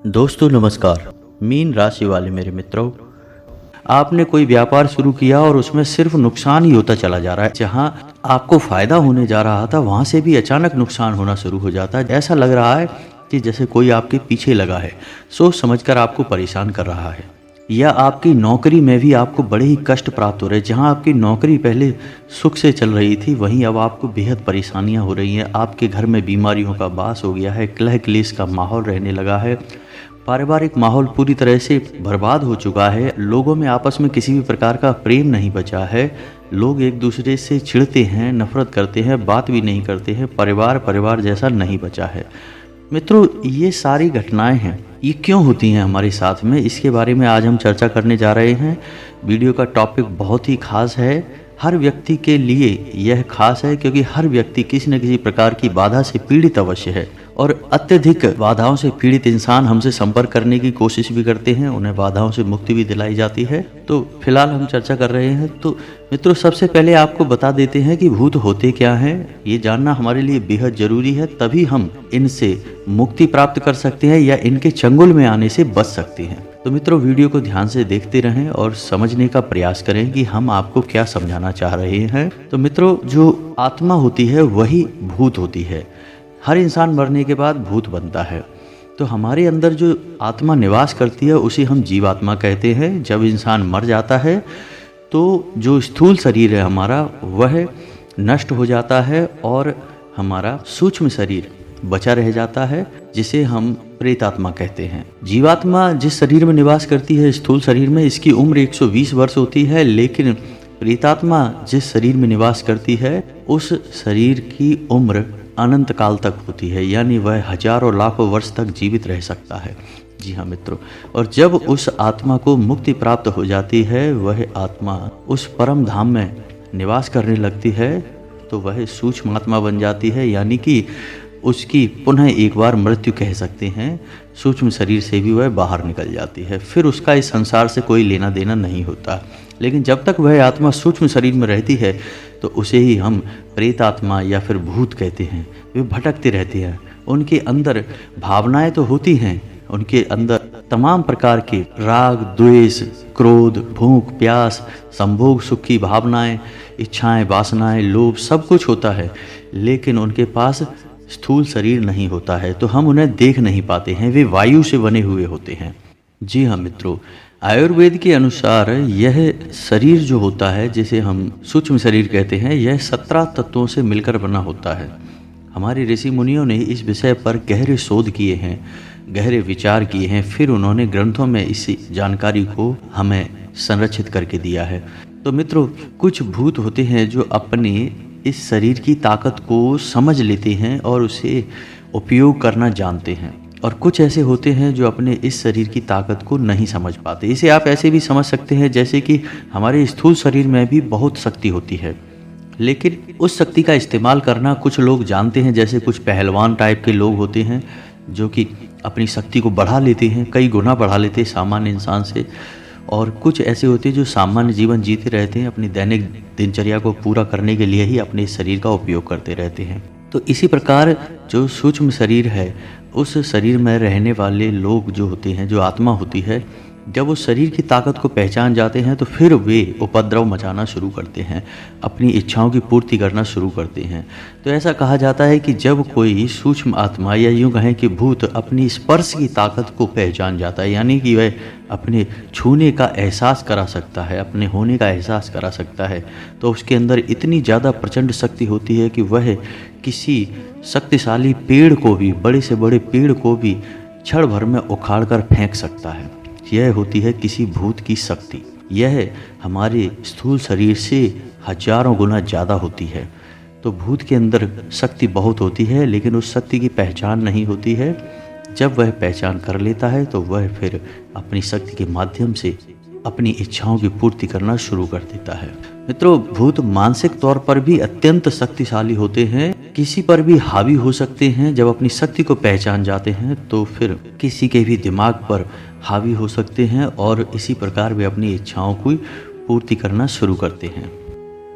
दोस्तों नमस्कार। मीन राशि वाले मेरे मित्रों, आपने कोई व्यापार शुरू किया और उसमें सिर्फ नुकसान ही होता चला जा रहा है। जहां आपको फायदा होने जा रहा था वहां से भी अचानक नुकसान होना शुरू हो जाता है। ऐसा लग रहा है कि जैसे कोई आपके पीछे लगा है, सोच समझकर आपको परेशान कर रहा है। या आपकी नौकरी में भी आपको बड़े ही कष्ट प्राप्त हो रहे हैं। जहां आपकी नौकरी पहले सुख से चल रही थी, वहीं अब आपको बेहद परेशानियां हो रही हैं। आपके घर में बीमारियों का वास हो गया है, कलह क्लेश का माहौल रहने लगा है। पारिवारिक माहौल पूरी तरह से बर्बाद हो चुका है। लोगों में आपस में किसी भी प्रकार का प्रेम नहीं बचा है। लोग एक दूसरे से चिढ़ते हैं, नफरत करते हैं, बात भी नहीं करते हैं। परिवार जैसा नहीं बचा है। मित्रों, ये सारी घटनाएं हैं, ये क्यों होती हैं हमारे साथ में, इसके बारे में आज हम चर्चा करने जा रहे हैं। वीडियो का टॉपिक बहुत ही खास है। हर व्यक्ति के लिए यह खास है क्योंकि हर व्यक्ति किसी न किसी प्रकार की बाधा से पीड़ित अवश्य है और अत्यधिक बाधाओं से पीड़ित इंसान हमसे संपर्क करने की कोशिश भी करते हैं। उन्हें बाधाओं से मुक्ति भी दिलाई जाती है। तो फिलहाल हम चर्चा कर रहे हैं। तो मित्रों, सबसे पहले आपको बता देते हैं कि भूत होते क्या हैं। ये जानना हमारे लिए बेहद जरूरी है, तभी हम इनसे मुक्ति प्राप्त कर सकते हैं या इनके चंगुल में आने से बच सकते हैं। तो मित्रों, वीडियो को ध्यान से देखते रहें और समझने का प्रयास करें कि हम आपको क्या समझाना चाह रहे हैं। तो मित्रों, जो आत्मा होती है वही भूत होती है। हर इंसान मरने के बाद भूत बनता है। तो हमारे अंदर जो आत्मा निवास करती है उसे हम जीवात्मा कहते हैं। जब इंसान मर जाता है तो जो स्थूल शरीर है हमारा, वह नष्ट हो जाता है और हमारा सूक्ष्म शरीर बचा रह जाता है, जिसे हम प्रेतात्मा कहते हैं। जीवात्मा जिस शरीर में निवास करती है, स्थूल शरीर में, इसकी उम्र 120 वर्ष होती है। लेकिन प्रेतात्मा जिस शरीर में निवास करती है, उस शरीर की उम्र अनंत काल तक होती है, यानी वह हजारों लाखों वर्ष तक जीवित रह सकता है। जी हाँ मित्रों, और जब उस आत्मा को मुक्ति प्राप्त हो जाती है, वह आत्मा उस परम धाम में निवास करने लगती है, तो वह सूक्ष्म आत्मा बन जाती है। यानी कि उसकी पुनः एक बार मृत्यु कह सकते हैं। सूक्ष्म शरीर से भी वह बाहर निकल जाती है। फिर उसका इस संसार से कोई लेना देना नहीं होता। लेकिन जब तक वह आत्मा सूक्ष्म शरीर में रहती है तो उसे ही हम प्रेत आत्मा या फिर भूत कहते हैं। वे भटकते रहते हैं। उनके अंदर भावनाएं तो होती हैं, उनके अंदर तमाम प्रकार के राग, द्वेष, क्रोध, भूख, प्यास, संभोग सुख की भावनाएं, इच्छाएं, वासनाएं, लोभ, सब कुछ होता है। लेकिन उनके पास स्थूल शरीर नहीं होता है, तो हम उन्हें देख नहीं पाते हैं। वे वायु से बने हुए होते हैं। जी हाँ मित्रों, आयुर्वेद के अनुसार यह शरीर जो होता है, जिसे हम सूक्ष्म शरीर कहते हैं, यह 17 तत्वों से मिलकर बना होता है। हमारे ऋषि मुनियों ने इस विषय पर गहरे शोध किए हैं, गहरे विचार किए हैं। फिर उन्होंने ग्रंथों में इस जानकारी को हमें संरक्षित करके दिया है। तो मित्रों, कुछ भूत होते हैं जो अपने इस शरीर की ताकत को समझ लेते हैं और उसे उपयोग करना जानते हैं, और कुछ ऐसे होते हैं जो अपने इस शरीर की ताकत को नहीं समझ पाते। इसे आप ऐसे भी समझ सकते हैं जैसे कि हमारे स्थूल शरीर में भी बहुत शक्ति होती है, लेकिन उस शक्ति का इस्तेमाल करना कुछ लोग जानते हैं। जैसे कुछ पहलवान टाइप के लोग होते हैं जो कि अपनी शक्ति को बढ़ा लेते हैं, कई गुना बढ़ा लेते हैं सामान्य इंसान से। और कुछ ऐसे होते हैं जो सामान्य जीवन जीते रहते हैं, अपनी दैनिक दिनचर्या को पूरा करने के लिए ही अपने शरीर का उपयोग करते रहते हैं। तो इसी प्रकार जो सूक्ष्म शरीर है, उस शरीर में रहने वाले लोग जो होते हैं, जो आत्मा होती है, जब उस शरीर की ताकत को पहचान जाते हैं तो फिर वे उपद्रव मचाना शुरू करते हैं, अपनी इच्छाओं की पूर्ति करना शुरू करते हैं। तो ऐसा कहा जाता है कि जब कोई सूक्ष्म आत्मा, या यूँ कहें कि भूत, अपनी स्पर्श की ताकत को पहचान जाता है, यानी कि वह अपने छूने का एहसास करा सकता है, अपने होने का एहसास करा सकता है, तो उसके अंदर इतनी ज़्यादा प्रचंड शक्ति होती है कि वह किसी शक्तिशाली पेड़ को भी, बड़े से बड़े पेड़ को भी क्षण भर में उखाड़ कर फेंक सकता है। यह होती है किसी भूत की शक्ति। यह हमारे स्थूल शरीर से हजारों गुना ज़्यादा होती है। तो भूत के अंदर शक्ति बहुत होती है, लेकिन उस शक्ति की पहचान नहीं होती है। जब वह पहचान कर लेता है तो वह फिर अपनी शक्ति के माध्यम से अपनी इच्छाओं की पूर्ति करना शुरू कर देता है। मित्रों, भूत मानसिक तौर पर भी अत्यंत शक्तिशाली होते हैं, किसी पर भी हावी हो सकते हैं। जब अपनी शक्ति को पहचान जाते हैं तो फिर किसी के भी दिमाग पर हावी हो सकते हैं और इसी प्रकार वे अपनी इच्छाओं की पूर्ति करना शुरू करते हैं।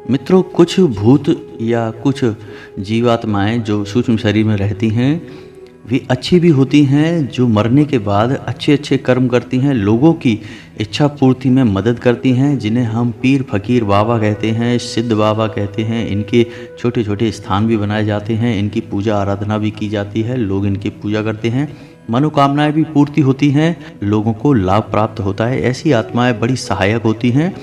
मित्रों, कुछ भूत या कुछ जीवात्माएं जो सूक्ष्म शरीर में रहती हैं, वे अच्छी भी होती हैं, जो मरने के बाद अच्छे अच्छे कर्म करती हैं, लोगों की इच्छा पूर्ति में मदद करती हैं, जिन्हें हम पीर फकीर बाबा कहते हैं, सिद्ध बाबा कहते हैं। इनके छोटे छोटे स्थान भी बनाए जाते हैं, इनकी पूजा आराधना भी की जाती है, लोग इनकी पूजा करते हैं, मनोकामनाएं भी पूर्ति होती हैं, लोगों को लाभ प्राप्त होता है। ऐसी आत्माएं बड़ी सहायक होती हैं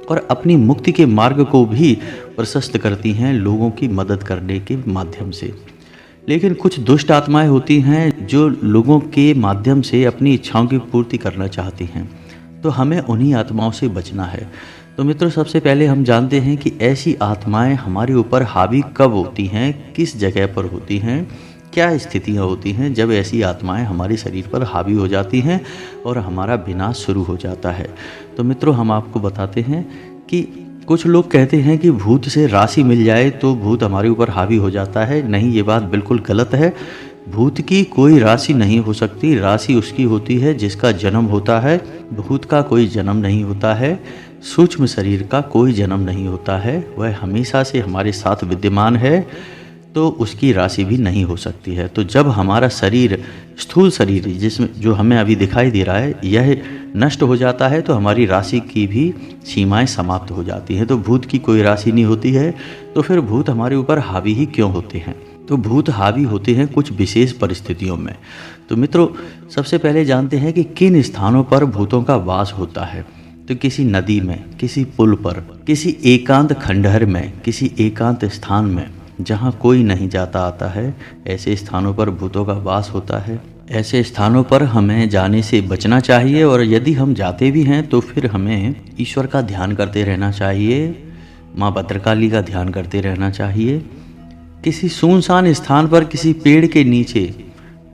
और अपनी मुक्ति के मार्ग को भी प्रशस्त करती हैं लोगों की मदद करने के माध्यम से। लेकिन कुछ दुष्ट आत्माएं होती हैं जो लोगों के माध्यम से अपनी इच्छाओं की पूर्ति करना चाहती हैं, तो हमें उन्हीं आत्माओं से बचना है। तो मित्रों, सबसे पहले हम जानते हैं कि ऐसी आत्माएं हमारे ऊपर हावी कब होती हैं, किस जगह पर होती हैं, क्या स्थितियाँ होती हैं जब ऐसी आत्माएं हमारे शरीर पर हावी हो जाती हैं और हमारा विनाश शुरू हो जाता है। तो मित्रों, हम आपको बताते हैं कि कुछ लोग कहते हैं कि भूत से राशि मिल जाए तो भूत हमारे ऊपर हावी हो जाता है। नहीं, ये बात बिल्कुल गलत है। भूत की कोई राशि नहीं हो सकती। राशि उसकी होती है जिसका जन्म होता है। भूत का कोई जन्म नहीं होता है। सूक्ष्म शरीर का कोई जन्म नहीं होता है। वह हमेशा से हमारे साथ विद्यमान है, तो उसकी राशि भी नहीं हो सकती है। तो जब हमारा शरीर, स्थूल शरीर जिसमें जो हमें अभी दिखाई दे रहा है, यह नष्ट हो जाता है तो हमारी राशि की भी सीमाएं समाप्त हो जाती हैं। तो भूत की कोई राशि नहीं होती है। तो फिर भूत हमारे ऊपर हावी ही क्यों होते हैं? तो भूत हावी होते हैं कुछ विशेष परिस्थितियों में। तो मित्रों, सबसे पहले जानते हैं कि किन स्थानों पर भूतों का वास होता है। तो किसी नदी में, किसी पुल पर, किसी एकांत खंडहर में, किसी एकांत स्थान में जहाँ कोई नहीं जाता आता है, ऐसे स्थानों पर भूतों का वास होता है। ऐसे स्थानों पर हमें जाने से बचना चाहिए, और यदि हम जाते भी हैं तो फिर हमें ईश्वर का ध्यान करते रहना चाहिए, माँ भद्रकाली का ध्यान करते रहना चाहिए। किसी सुनसान स्थान पर, किसी पेड़ के नीचे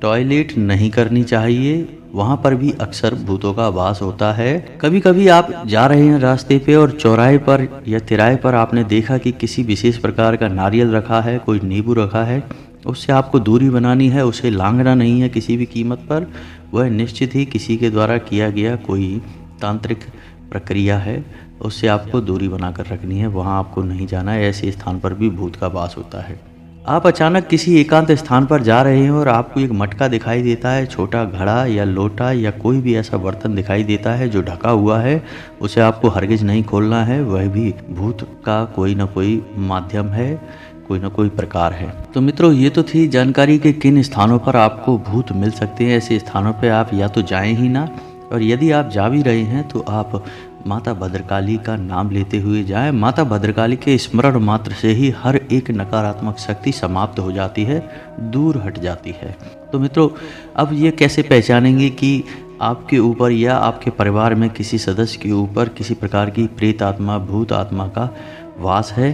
टॉयलेट नहीं करनी चाहिए, वहाँ पर भी अक्सर भूतों का वास होता है। कभी कभी आप जा रहे हैं रास्ते पे और चौराहे पर या तिराहे पर आपने देखा कि किसी विशेष प्रकार का नारियल रखा है, कोई नींबू रखा है, उससे आपको दूरी बनानी है, उसे लांघना नहीं है किसी भी कीमत पर। वह निश्चित ही किसी के द्वारा किया गया कोई तांत्रिक प्रक्रिया है, उससे आपको दूरी बनाकर रखनी है, वहाँ आपको नहीं जाना है। ऐसे स्थान पर भी भूत का वास होता है। आप अचानक किसी एकांत स्थान पर जा रहे हैं और आपको एक मटका दिखाई देता है, छोटा घड़ा या लोटा या कोई भी ऐसा बर्तन दिखाई देता है जो ढका हुआ है, उसे आपको हरगिज नहीं खोलना है। वह भी भूत का कोई ना कोई माध्यम है, कोई ना कोई प्रकार है। तो मित्रों, ये तो थी जानकारी कि किन स्थानों पर आपको भूत मिल सकते हैं। ऐसे स्थानों पर आप या तो जाएं ही ना, और यदि आप जा भी रहे हैं तो आप माता भद्रकाली का नाम लेते हुए जाएं। माता भद्रकाली के स्मरण मात्र से ही हर एक नकारात्मक शक्ति समाप्त हो जाती है, दूर हट जाती है। तो मित्रों, अब ये कैसे पहचानेंगे कि आपके ऊपर या आपके परिवार में किसी सदस्य के ऊपर किसी प्रकार की प्रेत आत्मा, भूत आत्मा का वास है?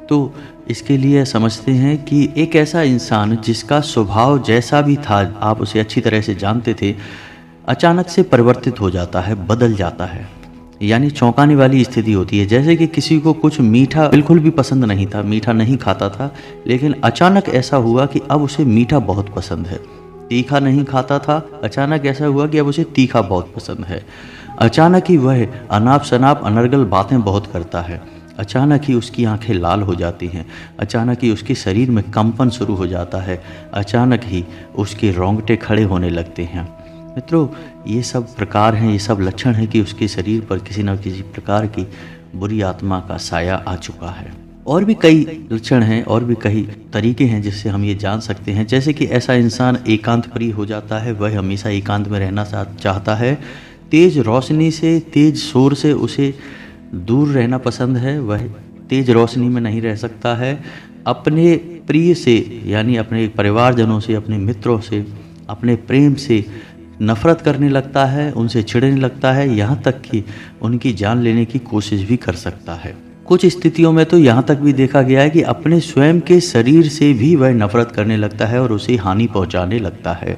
तो इसके लिए समझते हैं कि एक ऐसा इंसान जिसका स्वभाव जैसा भी था, आप उसे अच्छी तरह से जानते थे, अचानक से परिवर्तित हो जाता है, बदल जाता है, यानी चौंकाने वाली स्थिति होती है। जैसे कि किसी को कुछ मीठा बिल्कुल भी पसंद नहीं था, मीठा नहीं खाता था, लेकिन अचानक ऐसा हुआ कि अब उसे मीठा बहुत पसंद है। तीखा नहीं खाता था, अचानक ऐसा हुआ कि अब उसे तीखा बहुत पसंद है। अचानक ही वह अनाप शनाप अनर्गल बातें बहुत करता है। अचानक ही उसकी आंखें लाल हो जाती हैं। अचानक ही उसके शरीर में कंपन शुरू हो जाता है। अचानक ही उसके रोंगटे खड़े होने लगते हैं। मित्रों, ये सब प्रकार हैं, ये सब लक्षण हैं कि उसके शरीर पर किसी न किसी प्रकार की बुरी आत्मा का साया आ चुका है। और भी कई लक्षण हैं और भी कई तरीके हैं जिससे हम ये जान सकते हैं। जैसे कि ऐसा इंसान एकांत प्रिय हो जाता है, वह हमेशा एकांत में रहना चाहता है। तेज रोशनी से, तेज शोर से उसे दूर रहना पसंद है, वह तेज रोशनी में नहीं रह सकता है। अपने प्रिय से, यानी अपने परिवारजनों से, अपने मित्रों से, अपने प्रेम से नफरत करने लगता है, उनसे चिढ़ने लगता है, यहाँ तक कि उनकी जान लेने की कोशिश भी कर सकता है। कुछ स्थितियों में तो यहाँ तक भी देखा गया है कि अपने स्वयं के शरीर से भी वह नफरत करने लगता है और उसे हानि पहुँचाने लगता है।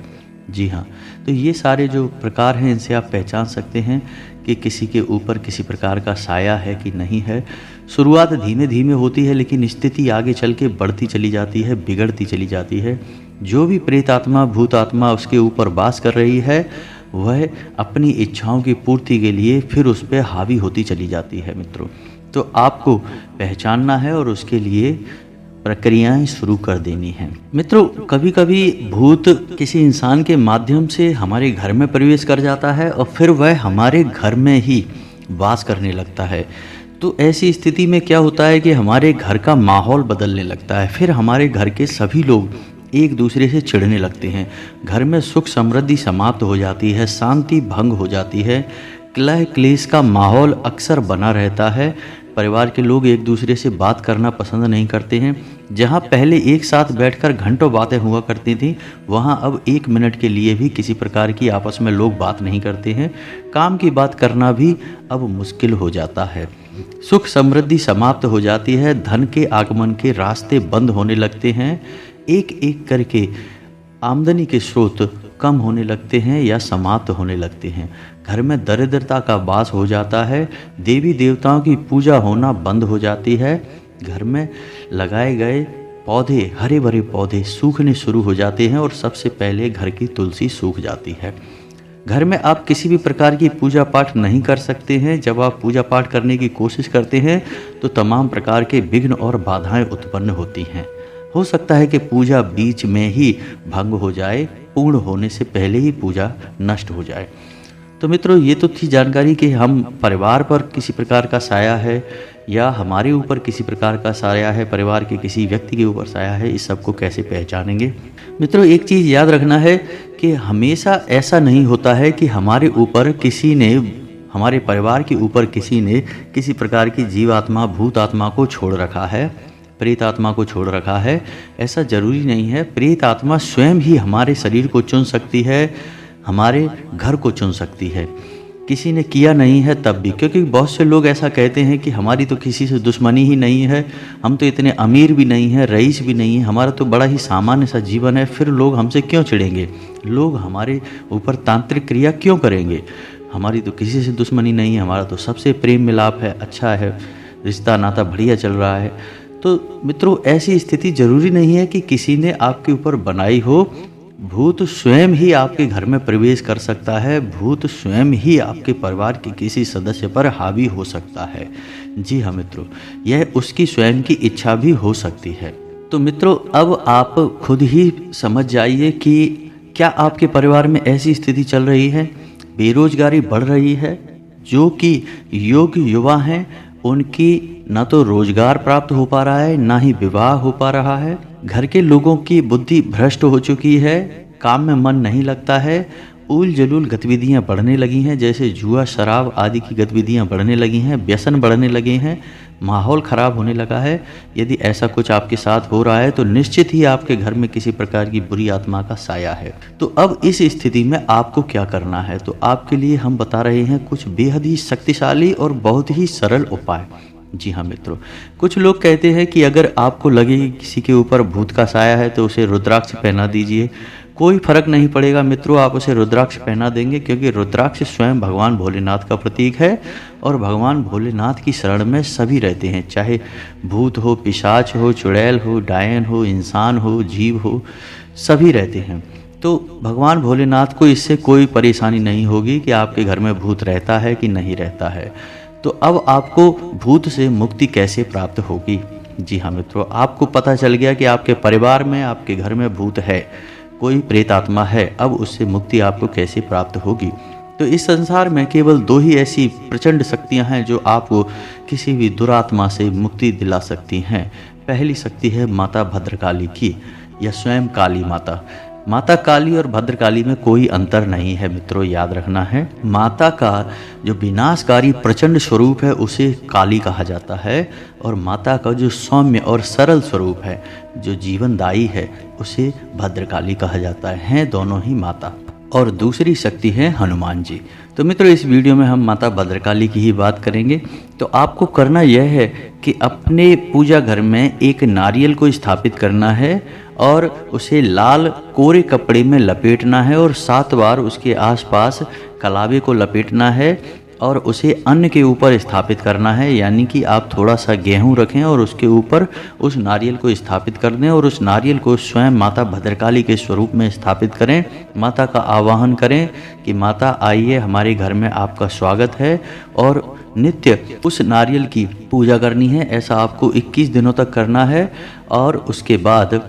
जी हाँ, तो ये सारे जो प्रकार हैं, इनसे आप पहचान सकते हैं कि किसी के ऊपर किसी प्रकार का साया है कि नहीं है। शुरुआत धीमे धीमे होती है, लेकिन स्थिति आगे चल के बढ़ती चली जाती है, बिगड़ती चली जाती है। जो भी प्रेत आत्मा, भूत आत्मा उसके ऊपर वास कर रही है, वह अपनी इच्छाओं की पूर्ति के लिए फिर उस पर हावी होती चली जाती है। मित्रों, तो आपको पहचानना है और उसके लिए प्रक्रियाएं शुरू कर देनी हैं। मित्रों, कभी कभी भूत किसी इंसान के माध्यम से हमारे घर में प्रवेश कर जाता है और फिर वह हमारे घर में ही वास करने लगता है। तो ऐसी स्थिति में क्या होता है कि हमारे घर का माहौल बदलने लगता है। फिर हमारे घर के सभी लोग एक दूसरे से चिढ़ने लगते हैं। घर में सुख समृद्धि समाप्त हो जाती है, शांति भंग हो जाती है, कलह क्लेश का माहौल अक्सर बना रहता है। परिवार के लोग एक दूसरे से बात करना पसंद नहीं करते हैं। जहां पहले एक साथ बैठकर घंटों बातें हुआ करती थी, वहां अब 1 मिनट के लिए भी किसी प्रकार की आपस में लोग बात नहीं करते हैं। काम की बात करना भी अब मुश्किल हो जाता है। सुख समृद्धि समाप्त हो जाती है, धन के आगमन के रास्ते बंद होने लगते हैं। एक एक करके आमदनी के स्रोत कम होने लगते हैं या समाप्त होने लगते हैं। घर में दरिद्रता का वास हो जाता है। देवी देवताओं की पूजा होना बंद हो जाती है। घर में लगाए गए पौधे, हरे भरे पौधे सूखने शुरू हो जाते हैं और सबसे पहले घर की तुलसी सूख जाती है। घर में आप किसी भी प्रकार की पूजा पाठ नहीं कर सकते हैं। जब आप पूजा पाठ करने की कोशिश करते हैं तो तमाम प्रकार के विघ्न और बाधाएं उत्पन्न होती हैं। हो सकता है कि पूजा बीच में ही भंग हो जाए, पूर्ण होने से पहले ही पूजा नष्ट हो जाए। तो मित्रों, ये तो थी जानकारी कि हम परिवार पर किसी प्रकार का साया है या हमारे ऊपर किसी प्रकार का साया है, परिवार के किसी व्यक्ति के ऊपर साया है, इस सब को कैसे पहचानेंगे। मित्रों, एक चीज़ याद रखना है कि हमेशा ऐसा नहीं होता है कि हमारे ऊपर किसी ने, हमारे परिवार के ऊपर किसी ने किसी प्रकार की जीवात्मा, भूत आत्मा को छोड़ रखा है, प्रेत आत्मा को छोड़ रखा है। ऐसा जरूरी नहीं है। प्रेत आत्मा स्वयं ही हमारे शरीर को चुन सकती है, हमारे घर को चुन सकती है। किसी ने किया नहीं है तब भी, क्योंकि बहुत से लोग ऐसा कहते हैं कि हमारी तो किसी से दुश्मनी ही नहीं है, हम तो इतने अमीर भी नहीं हैं, रईस भी नहीं है, हमारा तो बड़ा ही सामान्य सा जीवन है, फिर लोग हमसे क्यों चिढ़ेंगे, लोग हमारे ऊपर तांत्रिक क्रिया क्यों करेंगे, हमारी तो किसी से दुश्मनी नहीं है, हमारा तो सबसे प्रेम मिलाप है, अच्छा है, रिश्ता नाता बढ़िया चल रहा है। तो मित्रों, ऐसी स्थिति जरूरी नहीं है कि किसी ने आपके ऊपर बनाई हो। भूत स्वयं ही आपके घर में प्रवेश कर सकता है। भूत स्वयं ही आपके परिवार के किसी सदस्य पर हावी हो सकता है। जी हाँ मित्रों, यह उसकी स्वयं की इच्छा भी हो सकती है। तो मित्रों, अब आप खुद ही समझ जाइए कि क्या आपके परिवार में ऐसी स्थिति चल रही है। बेरोजगारी बढ़ रही है। जो कि योग्य युवा हैं उनकी ना तो रोजगार प्राप्त हो पा रहा है, ना ही विवाह हो पा रहा है। घर के लोगों की बुद्धि भ्रष्ट हो चुकी है, काम में मन नहीं लगता है, उल जलूल गतिविधियां बढ़ने लगी हैं, जैसे जुआ, शराब आदि की गतिविधियां बढ़ने लगी हैं, व्यसन बढ़ने लगे हैं, माहौल खराब होने लगा है। यदि ऐसा कुछ आपके साथ हो रहा है तो निश्चित ही आपके घर में किसी प्रकार की बुरी आत्मा का साया है। तो अब इस स्थिति में आपको क्या करना है, तो आपके लिए हम बता रहे हैं कुछ बेहद ही शक्तिशाली और बहुत ही सरल उपाय। जी हाँ मित्रों, कुछ लोग कहते हैं कि अगर आपको लगे कि किसी के ऊपर भूत का साया है तो उसे रुद्राक्ष पहना दीजिए। कोई फर्क नहीं पड़ेगा मित्रों, आप उसे रुद्राक्ष पहना देंगे, क्योंकि रुद्राक्ष स्वयं भगवान भोलेनाथ का प्रतीक है और भगवान भोलेनाथ की शरण में सभी रहते हैं, चाहे भूत हो, पिशाच हो, चुड़ैल हो, डायन हो, इंसान हो, जीव हो, सभी रहते हैं। तो भगवान भोलेनाथ को इससे कोई परेशानी नहीं होगी कि आपके घर में भूत रहता है कि नहीं रहता है। तो अब आपको भूत से मुक्ति कैसे प्राप्त होगी। जी हाँ मित्रों, आपको पता चल गया कि आपके परिवार में, आपके घर में भूत है, कोई प्रेत आत्मा है। अब उससे मुक्ति आपको कैसे प्राप्त होगी। तो इस संसार में केवल 2 ही ऐसी प्रचंड शक्तियां हैं जो आपको किसी भी दुरात्मा से मुक्ति दिला सकती हैं। पहली शक्ति है माता भद्रकाली की या स्वयं काली माता। माता काली और भद्रकाली में कोई अंतर नहीं है मित्रों, याद रखना है। माता का जो विनाशकारी प्रचंड स्वरूप है उसे काली कहा जाता है, और माता का जो सौम्य और सरल स्वरूप है, जो जीवनदायी है, उसे भद्रकाली कहा जाता है। हैं दोनों ही माता। और दूसरी शक्ति है हनुमान जी। तो मित्रों, इस वीडियो में हम माता भद्रकाली की ही बात करेंगे। तो आपको करना यह है कि अपने पूजा घर में एक नारियल को स्थापित करना है और उसे लाल कोरे कपड़े में लपेटना है और 7 बार उसके आसपास कलावे को लपेटना है और उसे अन्न के ऊपर स्थापित करना है, यानी कि आप थोड़ा सा गेहूं रखें और उसके ऊपर उस नारियल को स्थापित कर दें और उस नारियल को स्वयं माता भद्रकाली के स्वरूप में स्थापित करें। माता का आवाहन करें कि माता आइए, हमारे घर में आपका स्वागत है, और नित्य उस नारियल की पूजा करनी है। ऐसा आपको 21 दिनों तक करना है और उसके बाद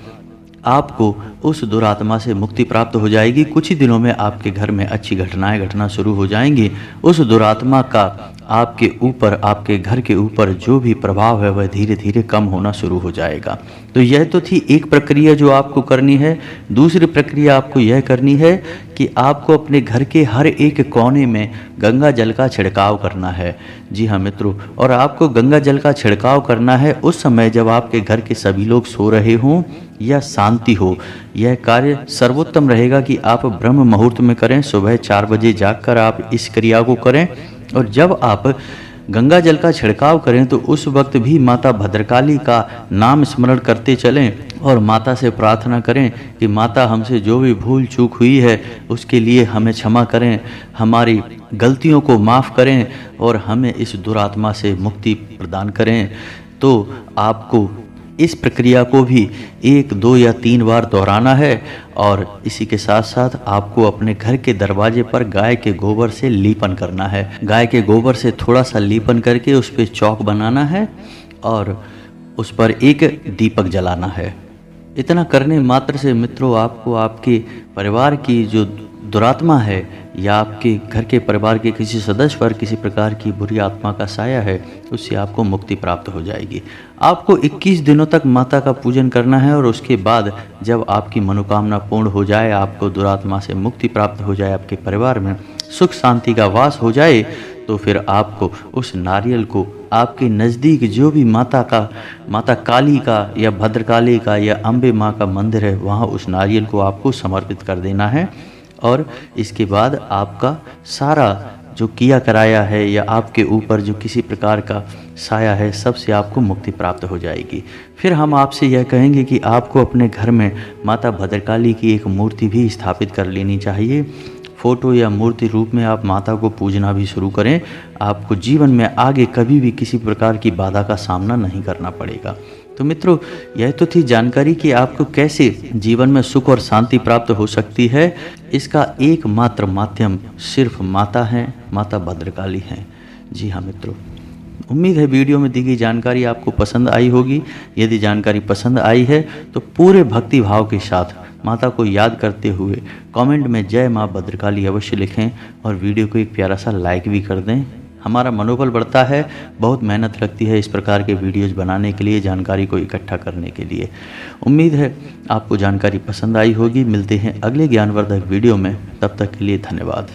आपको उस दुरात्मा से मुक्ति प्राप्त हो जाएगी। कुछ ही दिनों में आपके घर में अच्छी घटनाएं घटना शुरू हो जाएंगी। उस दुरात्मा का आपके ऊपर, आपके घर के ऊपर जो भी प्रभाव है वह धीरे धीरे कम होना शुरू हो जाएगा। तो यह तो थी एक प्रक्रिया जो आपको करनी है। दूसरी प्रक्रिया आपको यह करनी है कि आपको अपने घर के हर एक कोने में गंगा जल का छिड़काव करना है। जी हाँ मित्रों, और आपको गंगा जल का छिड़काव करना है उस समय जब आपके घर के सभी लोग सो रहे हों या शांति हो। यह कार्य सर्वोत्तम रहेगा कि आप ब्रह्म मुहूर्त में करें। सुबह 4 बजे जागकर आप इस क्रिया को करें, और जब आप गंगा जल का छिड़काव करें तो उस वक्त भी माता भद्रकाली का नाम स्मरण करते चलें और माता से प्रार्थना करें कि माता हमसे जो भी भूल चूक हुई है उसके लिए हमें क्षमा करें, हमारी गलतियों को माफ़ करें और हमें इस दुरात्मा से मुक्ति प्रदान करें। तो आपको इस प्रक्रिया को भी 1, 2 या 3 बार दोहराना है, और इसी के साथ साथ आपको अपने घर के दरवाजे पर गाय के गोबर से लीपन करना है। गाय के गोबर से थोड़ा सा लीपन करके उस पर चौक बनाना है और उस पर एक दीपक जलाना है। इतना करने मात्र से मित्रों आपको आपके परिवार की जो दुरात्मा है या आपके घर के परिवार के किसी सदस्य पर किसी प्रकार की बुरी आत्मा का साया है, उससे आपको मुक्ति प्राप्त हो जाएगी। आपको 21 दिनों तक माता का पूजन करना है, और उसके बाद जब आपकी मनोकामना पूर्ण हो जाए, आपको दुरात्मा से मुक्ति प्राप्त हो जाए, आपके परिवार में सुख शांति का वास हो जाए, तो फिर आपको उस नारियल को आपके नज़दीक जो भी माता काली का या भद्रकाली का या अम्बे माँ का मंदिर है, वहाँ उस नारियल को आपको समर्पित कर देना है। और इसके बाद आपका सारा जो किया कराया है या आपके ऊपर जो किसी प्रकार का साया है, सबसे आपको मुक्ति प्राप्त हो जाएगी। फिर हम आपसे यह कहेंगे कि आपको अपने घर में माता भद्रकाली की एक मूर्ति भी स्थापित कर लेनी चाहिए। फोटो या मूर्ति रूप में आप माता को पूजना भी शुरू करें। आपको जीवन में आगे कभी भी किसी प्रकार की बाधा का सामना नहीं करना पड़ेगा। तो मित्रों, यह तो थी जानकारी कि आपको कैसे जीवन में सुख और शांति प्राप्त हो सकती है। इसका एकमात्र माध्यम सिर्फ माता है, माता भद्रकाली हैं। जी हाँ मित्रों, उम्मीद है वीडियो में दी गई जानकारी आपको पसंद आई होगी। यदि जानकारी पसंद आई है तो पूरे भक्ति भाव के साथ माता को याद करते हुए कमेंट में जय माँ भद्रकाली अवश्य लिखें, और वीडियो को एक प्यारा सा लाइक भी कर दें। हमारा मनोबल बढ़ता है, बहुत मेहनत लगती है इस प्रकार के वीडियोज़ बनाने के लिए, जानकारी को इकट्ठा करने के लिए। उम्मीद है आपको जानकारी पसंद आई होगी। मिलते हैं अगले ज्ञानवर्धक वीडियो में, तब तक के लिए धन्यवाद।